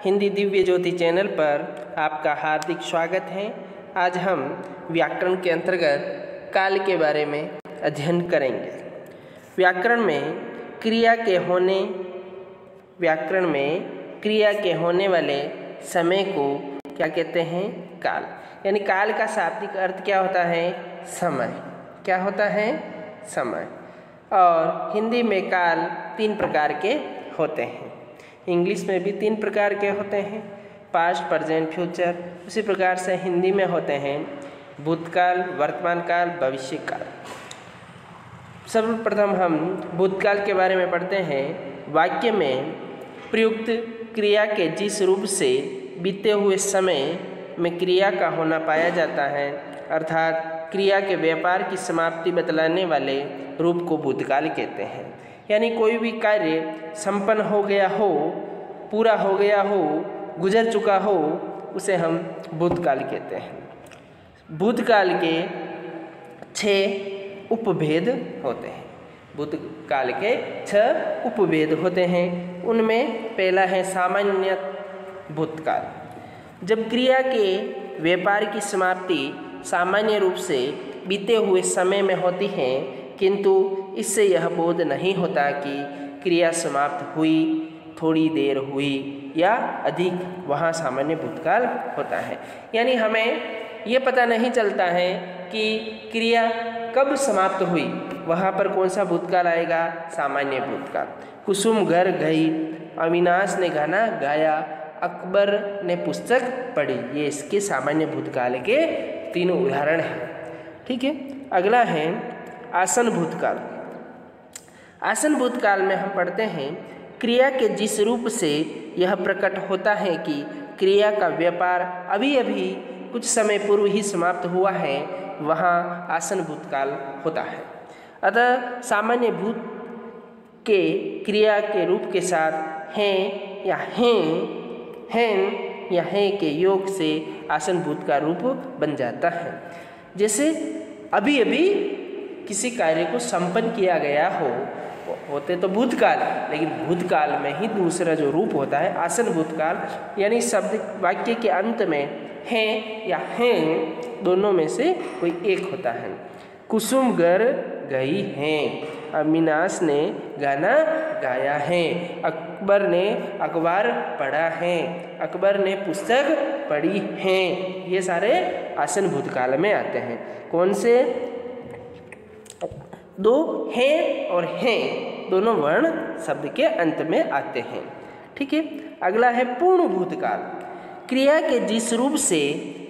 हिंदी दिव्य ज्योति channel पर आपका हार्दिक स्वागत है। आज हम व्याकरण के अंतर्गत काल के बारे में अध्ययन करेंगे। व्याकरण में क्रिया के होने वाले समय को क्या कहते हैं? काल। यानी काल का शाब्दिक अर्थ क्या होता है? समय। क्या होता है? समय। और हिंदी में काल 3 प्रकार के होते हैं। इंग्लिश में भी 3 प्रकार के होते हैं, पास्ट, प्रेजेंट, फ्यूचर। उसी प्रकार से हिंदी में होते हैं भूतकाल, वर्तमान काल, भविष्य काल। सर्वप्रथम हम भूतकाल के बारे में पढ़ते हैं। वाक्य में प्रयुक्त क्रिया के जिस रूप से बीते हुए समय में क्रिया का होना पाया जाता है, अर्थात क्रिया के व्यापार की समाप्ति बतलाने वाले रूप को भूतकाल कहते हैं। यानी कोई भी कार्य संपन्न हो गया हो, पूरा हो गया हो, गुजर चुका हो, उसे हम भूतकाल कहते हैं। भूतकाल के 6 उपभेद होते हैं। भूतकाल के 6 उपभेद होते हैं। उनमें पहला है सामान्य भूतकाल। जब क्रिया के व्यापार की समाप्ति सामान्य रूप से बीते हुए समय में होती है, किंतु इससे यह बोध नहीं होता कि क्रिया समाप्त हुई, थोड़ी देर हुई या अधिक, वहाँ सामान्य भूतकाल होता है। यानी हमें ये पता नहीं चलता है कि क्रिया कब समाप्त हुई, वहाँ पर कौन सा भूतकाल आएगा? सामान्य भूतकाल। कुसुम घर गई, अविनाश ने गाना गाया, अकबर ने पुस्तक पढ़ी, ये इसके सामान्य भूतकाल के 3 उदाहरण हैं। ठीक है। अगला है आसन भूतकाल। आसन भूतकाल में हम पढ़ते हैं क्रिया के जिस रूप से यह प्रकट होता है कि क्रिया का व्यापार अभी अभी कुछ समय पूर्व ही समाप्त हुआ है, वहाँ आसन भूतकाल होता है। अतः सामान्य भूत के क्रिया के रूप के साथ हैं या हैं के योग से आसन भूत का रूप बन जाता है। जैसे अभी अभी किसी कार्य को संपन्न किया गया होते तो भूतकाल, लेकिन भूतकाल में ही दूसरा जो रूप होता है आसन भूतकाल। यानी शब्द वाक्य के अंत में हैं या हैं दोनों में से कोई एक होता है। कुसुम घर गई हैं, अविनाश ने गाना गाया है, अकबर ने अखबार पढ़ा है, अकबर ने पुस्तक पढ़ी है, ये सारे आसन भूतकाल में आते हैं। कौन से? 2 हैं और हैं दोनों वर्ण शब्द के अंत में आते हैं। ठीक है। अगला है पूर्ण भूतकाल। क्रिया के जिस रूप से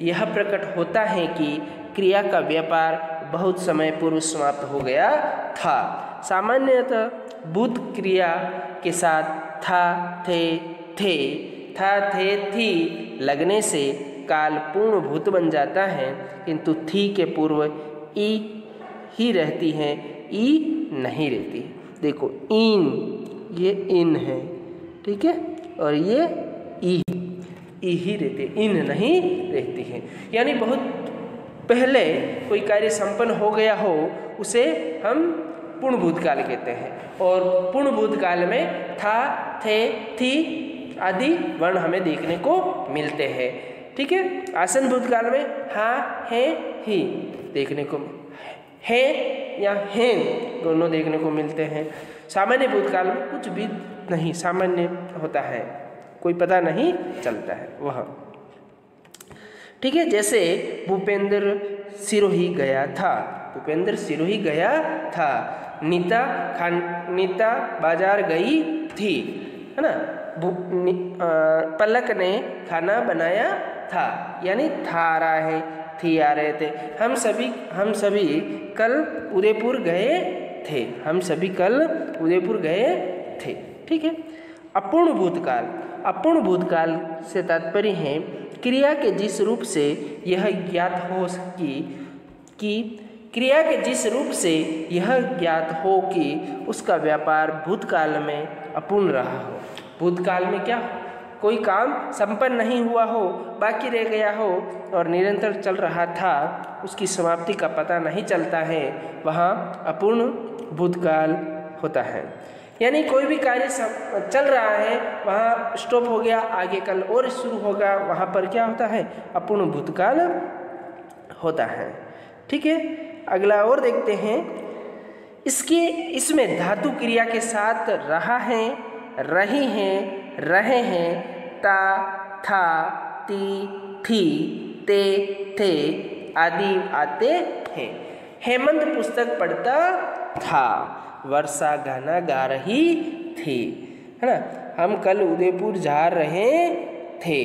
यह प्रकट होता है कि क्रिया का व्यापार बहुत समय पूर्व समाप्त हो गया था। सामान्यतः भूत क्रिया के साथ था, थे, थी लगने से काल पूर्ण भूत बन जाता है, किंतु थी के पूर्व ई ही रहती है, ई नहीं रहती। देखो इन, ये इन है, ठीक है, और ये ई ही रहती है, इन नहीं रहती है। यानी बहुत पहले कोई कार्य संपन्न हो गया हो, उसे हम पूर्ण भूतकाल कहते हैं। और पूर्ण भूतकाल में था, थे, थी आदि वर्ण हमें देखने को मिलते हैं। ठीक है। आसन भूतकाल में हाँ, है, ही देखने को, है या हैं दोनों देखने को मिलते हैं। सामान्य भूतकाल में कुछ भी नहीं सामान्य होता है, कोई पता नहीं चलता है वह। ठीक है। जैसे भूपेंद्र सिरोही गया था, भूपेंद्र सिरोही गया था। नीता बाजार गई थी, है ना। पलक ने खाना बनाया था, यानी था आ रहा है, थी आ रहे थे। हम सभी कल उदयपुर गए थे, हम सभी कल उदयपुर गए थे। ठीक है। अपूर्ण भूतकाल। अपूर्ण भूतकाल से तात्पर्य है क्रिया के जिस रूप से यह ज्ञात हो कि क्रिया के जिस रूप से यह ज्ञात हो कि उसका व्यापार भूतकाल में अपूर्ण रहा हो। भूतकाल में क्या? कोई काम संपन्न नहीं हुआ हो, बाकी रह गया हो और निरंतर चल रहा था, उसकी समाप्ति का पता नहीं चलता है, वहाँ अपूर्ण भूतकाल होता है। यानी कोई भी कार्य चल रहा है, वहाँ स्टॉप हो गया, आगे कल और शुरू होगा, वहाँ पर क्या होता है, अपूर्ण भूतकाल होता है। ठीक है, अगला और देखते हैं। इसमें धातु क्रिया के साथ रहा है, रही हैं, रहे हैं, ता, था, ती, थी, ते, थे आदि आते हैं। हेमंत पुस्तक पढ़ता था, वर्षा गाना गा रही थी, है ना। हम कल उदयपुर जा रहे थे,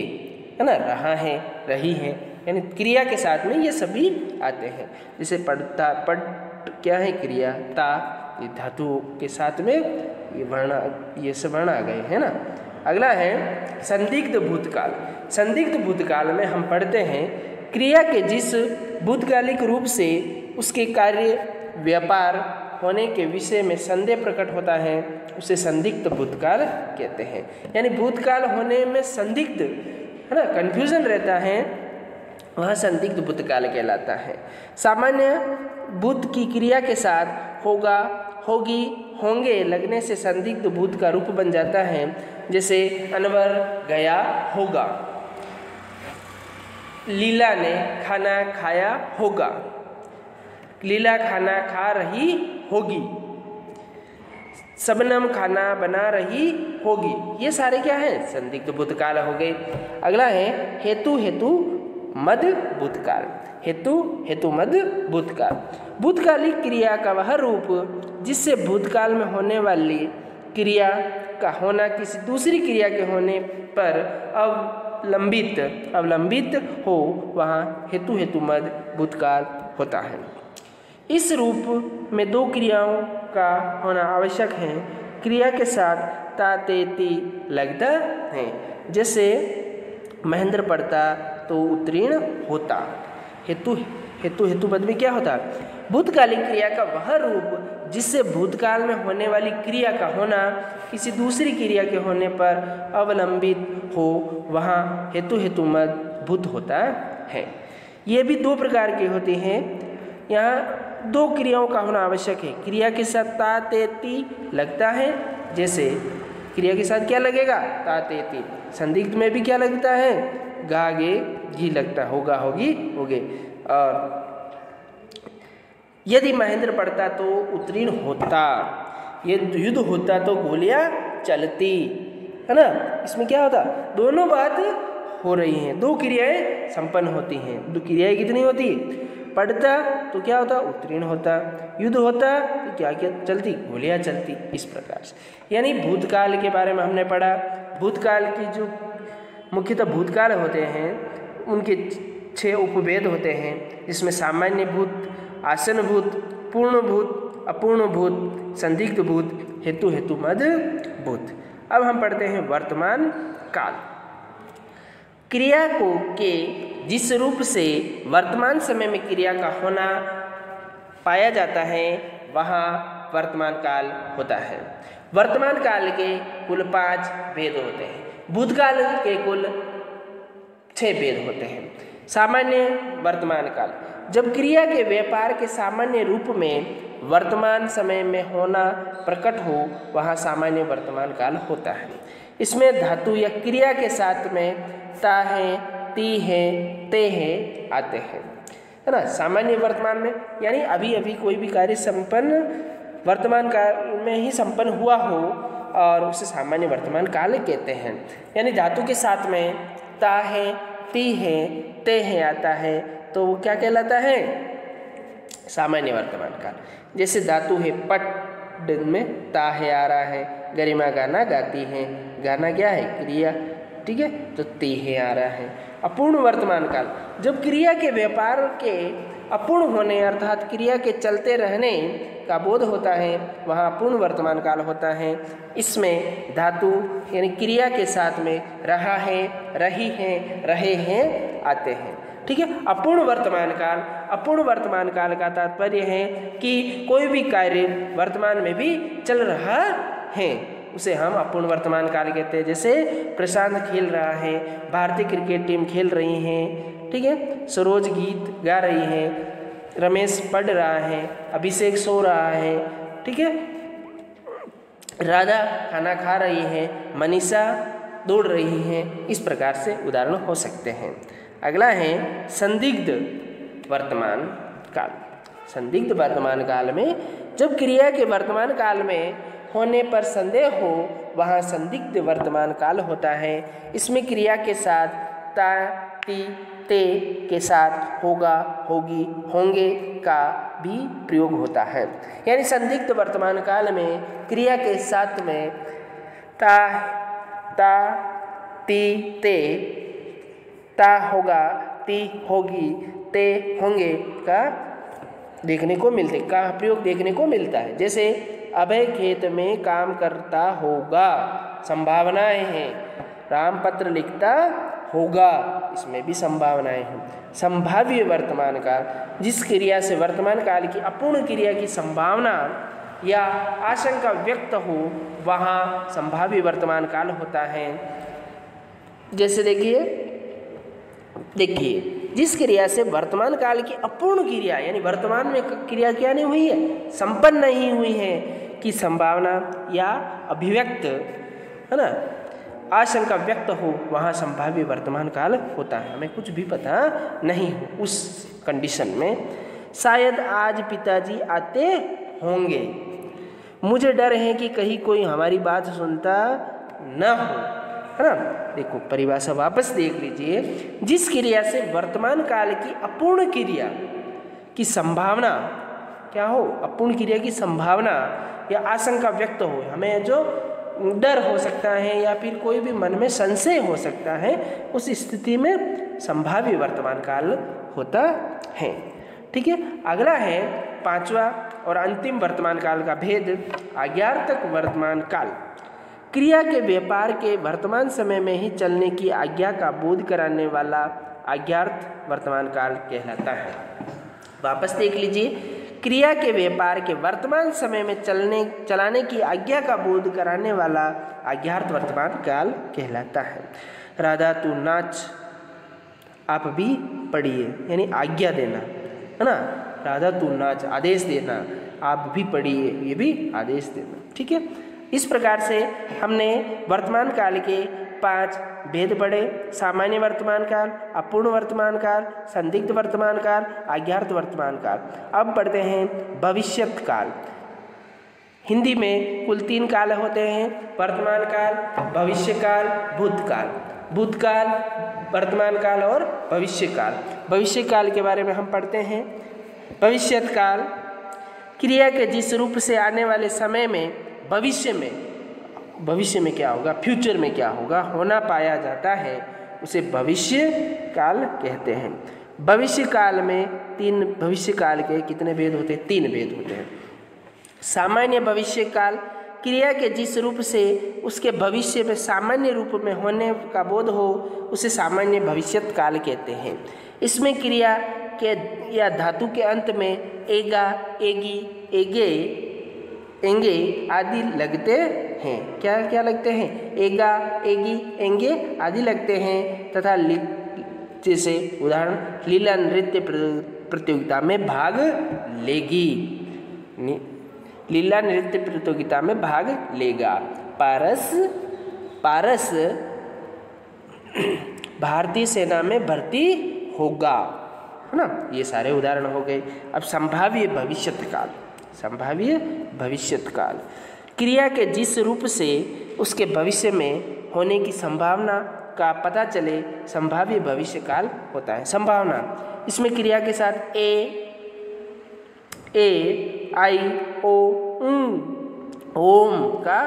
है ना। रहा है, रही है, यानी क्रिया के साथ में ये सभी आते हैं। जैसे पढ़ता, पढ़ क्या है क्रिया, ता, ये धातु के साथ में ये वर्ण, ये सब वर्ण आ गए, है ना। अगला है संदिग्ध भूतकाल। संदिग्ध भूतकाल में हम पढ़ते हैं क्रिया के जिस भूतकालिक रूप से उसके कार्य व्यापार होने के विषय में संदेह प्रकट होता है, उसे संदिग्ध भूतकाल कहते हैं। यानी भूतकाल होने में संदिग्ध, है ना, कन्फ्यूजन रहता है, वह संदिग्ध भूतकाल कहलाता है। सामान्य भूत की क्रिया के साथ होगा, होगी, होंगे लगने से संदिग्ध भूत का रूप बन जाता है। जैसे अनवर गया होगा, लीला ने खाना खाया होगा, लीला खाना खा रही होगी, शबनम खाना बना रही होगी। ये सारे क्या हैं, संदिग्ध भूतकाल हो गए। अगला है हेतु हेतु मद भूतकाल। हेतु हेतु मद भूतकाल, भूतकालिक क्रिया का वह रूप जिससे भूतकाल में होने वाली क्रिया का होना किसी दूसरी क्रिया के होने पर अवलंबित हो, वहाँ हेतु हेतु मद भूतकाल होता है। इस रूप में दो क्रियाओं का होना आवश्यक है। क्रिया के साथ ता, ते, ती लगता है। जैसे महेंद्र पढ़ता तो उत्तीर्ण होता। हेतु हेतु हेतु पद में क्या होता, भूतकालिक क्रिया का वह रूप जिससे भूतकाल में होने वाली क्रिया का होना किसी दूसरी क्रिया के होने पर अवलंबित हो, वहाँ हेतु हेतु मद भूत होता है। ये भी दो प्रकार के होते हैं। यहाँ दो क्रियाओं का होना आवश्यक है। क्रिया के साथ ता, ते, ती लगता है। जैसे क्रिया के साथ क्या लगेगा, ता, ते, ती। संदिग्ध में भी क्या लगता है, गा, गे, घी लगता, होगा, होगी, होगे। और यदि महेंद्र पढ़ता तो उत्तीर्ण होता, यदि युद्ध होता तो गोलियां चलती, है ना। इसमें क्या होता, दोनों बात हो रही हैं, दो क्रियाएं संपन्न होती हैं। दो क्रियाएं कितनी होती, पढ़ता तो क्या होता, उत्तीर्ण होता, युद्ध होता तो क्या क्या चलती, गोलियां चलती। इस प्रकार से यानी भूतकाल के बारे में हमने पढ़ा। भूतकाल की जो मुख्यतः भूतकाल होते हैं उनके 6 उपभेद होते हैं, जिसमें सामान्य भूत, आसन भूत, पूर्ण भूत, अपूर्ण भूत, संदिग्ध भूत, हेतु हेतु मद भूत। अब हम पढ़ते हैं वर्तमान काल। क्रिया को के जिस रूप से वर्तमान समय में क्रिया का होना पाया जाता है, वहाँ वर्तमान काल होता है। वर्तमान काल के कुल 5 भेद होते हैं। भूतकाल के कुल 6 भेद होते हैं। सामान्य वर्तमान काल, जब क्रिया के व्यापार के सामान्य रूप में वर्तमान समय में होना प्रकट हो, वहाँ सामान्य वर्तमान काल होता है। इसमें धातु या क्रिया के साथ में ता है, ती है, ते है आते हैं, है ना। सामान्य वर्तमान में यानी अभी अभी कोई भी कार्य संपन्न वर्तमान काल में ही संपन्न हुआ हो, और उसे सामान्य वर्तमान काल कहते हैं। यानी धातु के साथ में ता है, ती है, ते है आता है, तो वो क्या कहलाता है, सामान्य वर्तमान काल। जैसे धातु है पट में ता है आ रहा है, गरिमा गाना गाती है, गाना क्या है, क्रिया, ठीक है, तो ते है आ रहा है। अपूर्ण वर्तमान काल, जब क्रिया के व्यापार के अपूर्ण होने अर्थात क्रिया के चलते रहने का बोध होता है, वहाँ अपूर्ण वर्तमान काल होता है। इसमें धातु यानी क्रिया के साथ में रहा है, रही है, रहे हैं आते हैं, ठीक है। अपूर्ण वर्तमान काल, अपूर्ण वर्तमान काल का तात्पर्य है कि कोई भी कार्य वर्तमान में भी चल रहा है, उसे हम अपूर्ण वर्तमान काल कहते हैं। जैसे प्रशांत खेल रहा है, भारतीय क्रिकेट टीम खेल रही है, ठीक है, सरोज गीत गा रही है, रमेश पढ़ रहा है, अभिषेक सो रहा है, ठीक है, राधा खाना खा रही है, मनीषा दौड़ रही है। इस प्रकार से उदाहरण हो सकते हैं। अगला है संदिग्ध वर्तमान काल। संदिग्ध वर्तमान काल में जब क्रिया के वर्तमान काल में होने पर संदेह हो, वहाँ संदिग्ध वर्तमान काल होता है। इसमें क्रिया के साथ ता, ती, ते के साथ होगा, होगी, होंगे का भी प्रयोग होता है। यानी संदिग्ध वर्तमान काल में क्रिया के साथ में ता, ती, ते, ता होगा, ती होगी, ते होंगे का देखने को मिलते का प्रयोग देखने को मिलता है। जैसे अभय खेत में काम करता होगा, संभावनाएं हैं। राम पत्र लिखता होगा, इसमें भी संभावनाएं हैं। संभाव्य वर्तमान काल, जिस क्रिया से वर्तमान काल की अपूर्ण क्रिया की संभावना या आशंका व्यक्त हो, वहाँ संभाव्य वर्तमान काल होता है। जैसे देखिए जिस क्रिया से वर्तमान काल की अपूर्ण क्रिया यानी वर्तमान में क्रिया क्या नहीं हुई है, संपन्न नहीं हुई है, की संभावना या अभिव्यक्त है ना आशंका व्यक्त हो, वहाँ संभाव्य वर्तमान काल होता है। हमें कुछ भी पता नहीं हो उस कंडीशन में। शायद आज पिताजी आते होंगे, मुझे डर है कि कहीं कोई हमारी बात सुनता न हो, है ना। देखो परिभाषा वापस देख लीजिए। जिस क्रिया से वर्तमान काल की अपूर्ण क्रिया की संभावना क्या हो, अपूर्ण क्रिया की संभावना या आशंका व्यक्त हो, हमें जो डर हो सकता है या फिर कोई भी मन में संशय हो सकता है, उस स्थिति में संभाव्य वर्तमान काल होता है। ठीक है। अगला है पांचवा और अंतिम वर्तमान काल का भेद, आज्ञार्थक वर्तमान काल। क्रिया के व्यापार के वर्तमान समय में ही चलने की आज्ञा का बोध कराने वाला आज्ञार्थ वर्तमान काल कहलाता है। वापस देख लीजिए, क्रिया के व्यापार के वर्तमान समय में चलाने की आज्ञा का बोध कराने वाला आज्ञार्थ वर्तमान काल कहलाता है। राधा तू नाच, आप भी पढ़िए, यानी आज्ञा देना, है ना। राधा तू नाच, आदेश देना, आप भी पढ़िए, ये भी आदेश देना। ठीक है। इस प्रकार से हमने वर्तमान काल के 5 भेद पढ़े। सामान्य वर्तमान काल, अपूर्ण वर्तमान काल, संदिग्ध वर्तमान काल, आज्ञार्थ वर्तमान काल। अब पढ़ते हैं भविष्यत काल। हिंदी में कुल 3 काल होते हैं, वर्तमान काल, भविष्य काल, भूतकाल। भूतकाल, वर्तमान काल और भविष्य काल। भविष्य काल के बारे में हम पढ़ते हैं। भविष्यत काल क्रिया के जिस रूप से आने वाले समय में भविष्य में क्या होगा, फ्यूचर में क्या होगा, होना पाया जाता है, उसे भविष्य काल कहते हैं। भविष्य काल में भविष्य काल के कितने भेद होते हैं? 3 भेद होते हैं। सामान्य भविष्य काल, क्रिया के जिस रूप से उसके भविष्य में सामान्य रूप में होने का बोध हो, उसे सामान्य भविष्यत काल कहते हैं। इसमें क्रिया के या धातु के अंत में एगा, एगी, एगे, एंगे आदि लगते हैं। क्या क्या लगते हैं? एगा, एगी, एंगे आदि लगते हैं। तथा जैसे उदाहरण, लीला नृत्य प्रतियोगिता में भाग लेगी, लीला नृत्य प्रतियोगिता में भाग लेगा। पारस भारतीय सेना में भर्ती होगा, है ना। ये सारे उदाहरण हो गए। अब संभाव्य भविष्यत काल। संभाव्य भविष्यत काल क्रिया के जिस रूप से उसके भविष्य में होने की संभावना का पता चले, संभाव्य भविष्य काल होता है। संभावना, इसमें क्रिया के साथ ए, आई, ओ, ओम का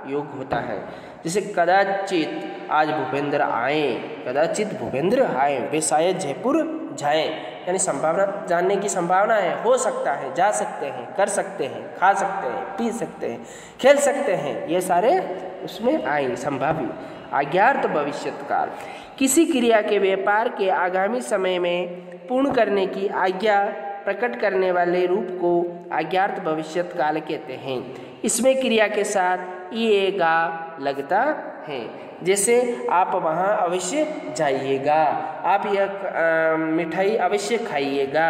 योग होता है। जैसे कदाचित आज भूपेंद्र आए, कदाचित भूपेंद्र आए, वे शायद जयपुर जाएं, यानी संभावना, जानने की संभावना है, हो सकता है, जा सकते हैं, कर सकते हैं, खा सकते हैं, पी सकते हैं, खेल सकते हैं, ये सारे उसमें आए संभाव्य। आज्ञार्थ भविष्यत काल, किसी क्रिया के व्यापार के आगामी समय में पूर्ण करने की आज्ञा प्रकट करने वाले रूप को आज्ञार्थ भविष्यत काल कहते हैं। इसमें क्रिया के साथ ईएगा लगता है। जैसे आप वहाँ अवश्य जाइएगा, आप यह मिठाई अवश्य खाइएगा,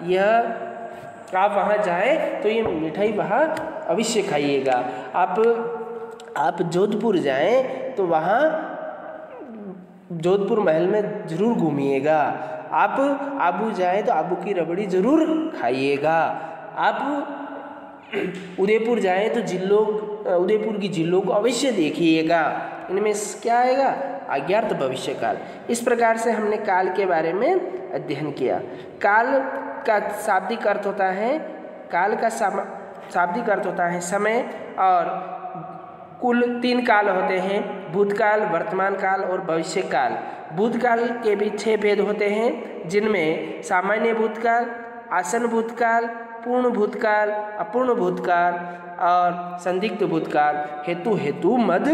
यह आप वहाँ जाएं तो ये मिठाई वहाँ अवश्य खाइएगा। आप आप जोधपुर जाएं तो वहाँ जोधपुर महल में ज़रूर घूमिएगा। आप आबू जाएं तो आबू की रबड़ी ज़रूर खाइएगा। आप उदयपुर जाएं तो उदयपुर की झीलों को अवश्य देखिएगा। इनमें क्या आएगा? अज्ञात भविष्य काल। इस प्रकार से हमने काल के बारे में अध्ययन किया। काल का शाब्दिक अर्थ होता है, काल का शाब्दिक अर्थ होता है समय, और कुल 3 काल होते हैं, भूतकाल, वर्तमान काल और भविष्य काल। भूतकाल के भी 6 भेद होते हैं, जिनमें सामान्य भूतकाल, आसन भूतकाल, पूर्ण भूतकाल, अपूर्ण भूतकाल और संदिग्ध भूतकाल, हेतु मद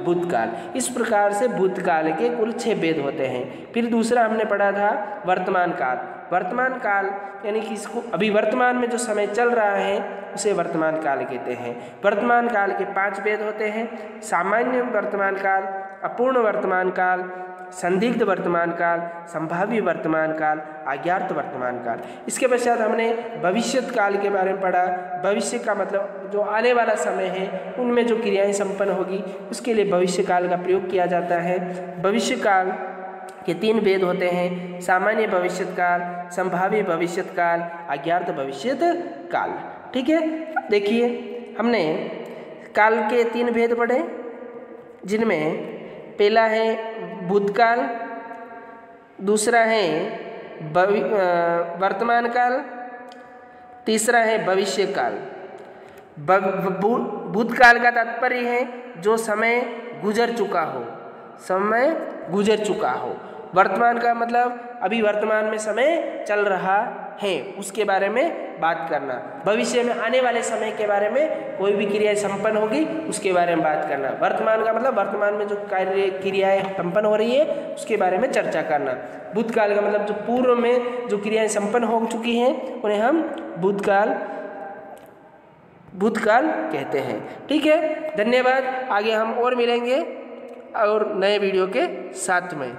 भूतकाल। इस प्रकार से भूतकाल के कुल 6 भेद होते हैं। फिर दूसरा हमने पढ़ा था वर्तमान काल। वर्तमान काल यानी कि इसको अभी वर्तमान में जो समय चल रहा है उसे वर्तमान काल कहते हैं। वर्तमान काल के 5 भेद होते हैं, सामान्य वर्तमान काल, अपूर्ण वर्तमान काल, संदिग्ध वर्तमान काल, संभाव्य वर्तमान काल, अज्ञात वर्तमान काल। इसके पश्चात हमने भविष्यत काल के बारे में पढ़ा। भविष्य का मतलब जो आने वाला समय है उनमें जो क्रियाएं संपन्न होगी उसके लिए भविष्य काल का प्रयोग किया जाता है। भविष्य काल के 3 भेद होते हैं, सामान्य भविष्यत काल, संभाव्य भविष्यत काल, अज्ञात भविष्यत काल। ठीक है, देखिए हमने काल के 3 भेद पढ़े, जिनमें पहला है भूतकाल, दूसरा है वर्तमान काल, तीसरा है भविष्य काल। भूतकाल का तात्पर्य है जो समय गुजर चुका हो, समय गुजर चुका हो। वर्तमान का मतलब अभी वर्तमान में समय चल रहा है, उसके बारे में बात करना। भविष्य में आने वाले समय के बारे में कोई भी क्रिया संपन्न होगी उसके बारे में बात करना। वर्तमान का मतलब वर्तमान में जो कार्य क्रियाएं संपन्न हो रही है उसके बारे में चर्चा करना। भूतकाल का मतलब जो पूर्व में जो क्रियाएं संपन्न हो चुकी हैं उन्हें हम भूतकाल कहते हैं। ठीक है, धन्यवाद। आगे हम और मिलेंगे और नए वीडियो के साथ में।